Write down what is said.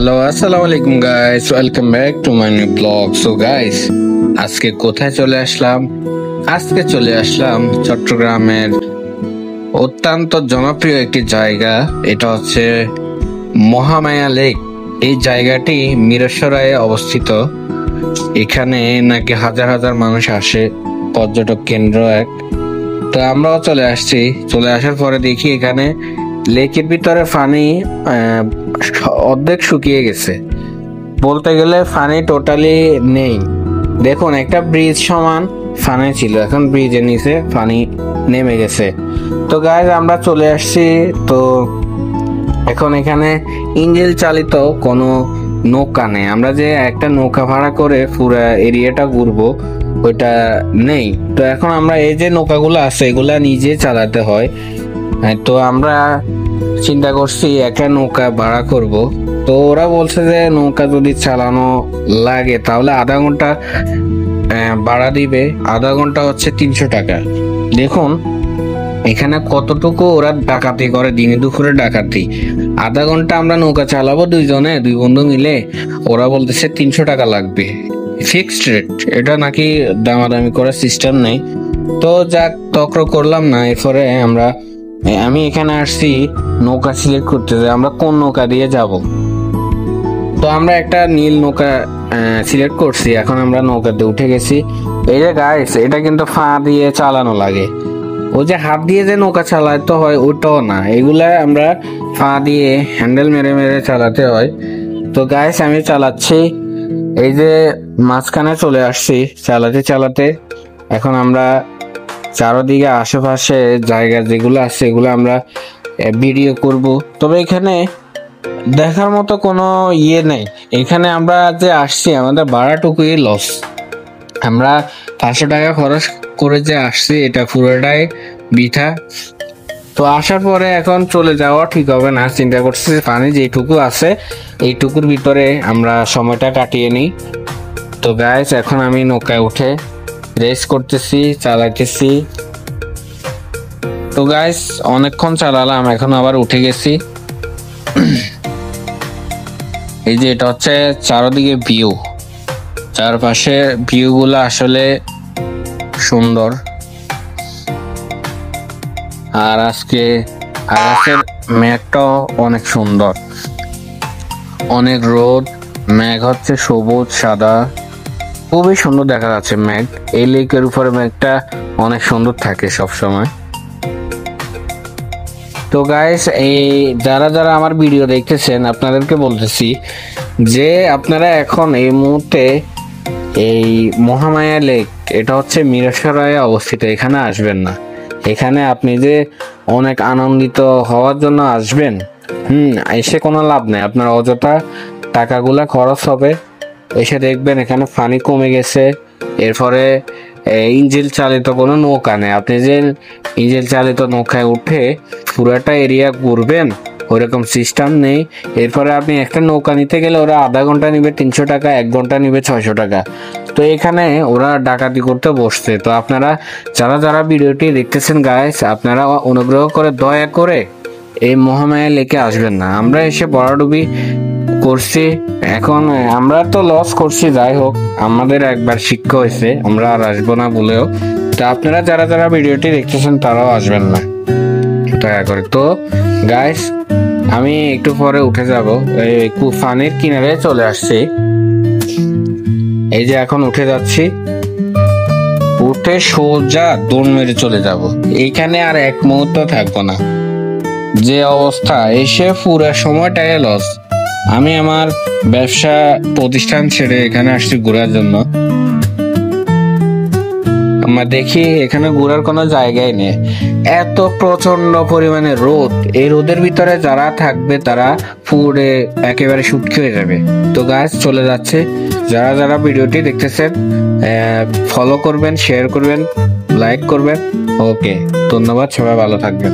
Hello, আসসালামু আলাইকুম guys, welcome back to my new blog. So guys, আজকে কোথায় চলে আসলাম? আজকে চলে আসলাম চট্টগ্রামের অত্যন্ত জনপ্রিয় একটি জায়গা। এটা হচ্ছে মহামায়া লেক। এই জায়গাটি মিরসরাইয়ে অবস্থিত। এখানে নাকি হাজার হাজার মানুষ আসে, পর্যটক কেন্দ্র এক। তো আমরাও চলে আসছি। চলে আসার পরে দেখি এখানে লেকের ভিতরে পানি অর্ধেক শুকিয়ে গেছে, বলতে গেলে পানি টোটালি নেই। দেখুন, একটা ব্রিজ সমান পানি ছিল, এখন ব্রিজের নিচে পানি নেমে গেছে। তো গাইজ, আমরা চলে আসছি। তো এখন এখানে ইঞ্জিন চালিত কোনো নৌকা নেই। আমরা যে একটা নৌকা ভাড়া করে পুরো এরিয়াটা ঘুরবো, ওইটা নেই। তো এখন আমরা এই যে নৌকাগুলো আছে, এগুলা নিজে চালাতে হয়। তো আমরা চিন্তা করছি একটা নৌকা ভাড়া করব। তো ওরা বলছে যে নৌকা যদি চালানো লাগে তাহলে আধা ঘন্টা ভাড়া দিবে। আধা ঘন্টা হচ্ছে 300 টাকা। দেখুন এখানে কতটুকু ওরা ডাকাতি করে, দিনে দুপুরে ডাকাতি। আধা ঘন্টা আমরা নৌকা চালাবো দুই বন্ধু মিলে, ওরা বলতেছে 300 টাকা লাগবে, ফিক্সড রেট। এটা নাকি দামাদামি করার সিস্টেম নেই। তো যাক, তক্র করলাম না। এরপরে আমি এখানে আসছি নৌকা সিলেক্ট করতে, যে আমরা কোন নৌকা দিয়ে যাব। তো আমরা একটা নীল নৌকা সিলেক্ট করছি। এখন আমরা নৌকাতে উঠে গেছি। এই যে গাইস, এটা কিন্তু ফা দিয়ে চালানো লাগে। ওই যে হাত দিয়ে যে নৌকা চালাতে হয় ওটাও না, এগুলা আমরা ফা দিয়ে হ্যান্ডেল মেরে মেরে চালাতে হয়। তো গাইস, আমি চালাচ্ছি। এই যে মাঝখানে চলে আসছি চালাতে চালাতে। এখন আমরা চারদিকে আশেপাশে জায়গা যেগুলো আছে এগুলো আমরা ভিডিও করব। তবে এখানে দেখার মতো কোনো নেই। এখানে আমরা যে আসছি আমাদের ভাড়াটুকুই লস। আমরা 500 টাকা খরচ করে যে আসছি, এটা পুরোটাই বৃথা। তো আসার পরে এখন চলে যাওয়া ঠিক হবে না। চিন্তা করছি পানি যেটুকু আছে এইটুকুর ভিতরে আমরা সময়টা কাটিয়ে নিই। তো গাইস, এখন আমি নৌকায় উঠে রেস করতেছি, চালাইতেছি। তো গাইস, অনেকক্ষণ চালালাম, এখন আবার উঠে গেছি। এই যে এটা হচ্ছে চারদিকে ভিউ, চারপাশে ভিউ গুলো আসলে সুন্দর। আর আকাশের মেঘটাও অনেক সুন্দর, অনেক রোদ, মেঘ হচ্ছে সবুজ সাদা, খুবই সুন্দর দেখা যাচ্ছে মেঘ। এই লেকের উপরে মেঘটা অনেক সুন্দর থাকে সব সময়। তো গাইস, এই যারা যারা আমার ভিডিও দেখতেছেন আপনাদেরকে বলতেছি যে আপনারা এখন এই মুহূর্তে এই মহামায়া লেক, এটা হচ্ছে মিরসরাইয়ে অবস্থিত, এখানে আসবেন না। এখানে আপনি যে অনেক আনন্দিত হওয়ার জন্য আসবেন, এসে কোনো লাভ নেই। আপনার অযথা টাকাগুলা খরচ হবে। এসে দেখবেন এখানে পানি কমে গেছে। এরপরে ইঞ্জিন চালিত কোনো নৌকা নেই। আপনি যে ইঞ্জিন চালিত নৌকায় উঠে পুরাটা এরিয়া ঘুরবেন, ওইরকম সিস্টেম নেই। এরপরে আপনি একটা নৌকা নিতে গেলে ওরা আধা ঘন্টা নিবে 300 টাকা, 1 ঘন্টা নিবে 600 টাকা। তো এখানে ওরা ডাকাতি করতে বসছে। তো আপনারা যারা যারা ভিডিওটি দেখতেছেন গাইস, আপনারা অনুগ্রহ করে দয়া করে এই মহামায়া লেকে আসবেন না। আমরা এসে বড়াডুবি করছি, এখন আমরা তো লস করছি। যাই হোক, আমাদের একবার শিক্ষা হয়েছে, আমরা আর আসবো না বলেও। তো আপনারা যারা যারা ভিডিওটি দেখতেছেন তারাও আসবেন না দয়া করে। তো গাইস, আমি একটু পরে উঠে যাব, পানির কিনারে চলে আসছি। এই যে এখন উঠে যাচ্ছি, উঠে সোজা দৌড় মেরে চলে যাব। এইখানে আর এক মুহূর্ত থাকবো না। যে অবস্থা, এসে পুরো সময়টাই লস। আমি আমার ব্যবসা প্রতিষ্ঠান ছেড়ে এখানে আসছি ঘোরার জন্য। আমরা দেখি এখানে ঘোরার কোনো জায়গায় নেই, এত প্রচন্ড পরিমাণে রোদ। এই রোদের ভিতরে যারা থাকবে তারা পুরে একেবারে শুটকি হয়ে যাবে। তো গাইস, চলে যাচ্ছে। যারা যারা ভিডিওটি দেখতেছেন ফলো করবেন, শেয়ার করবেন, লাইক করবেন। ওকে, ধন্যবাদ, সবাই ভালো থাকবেন।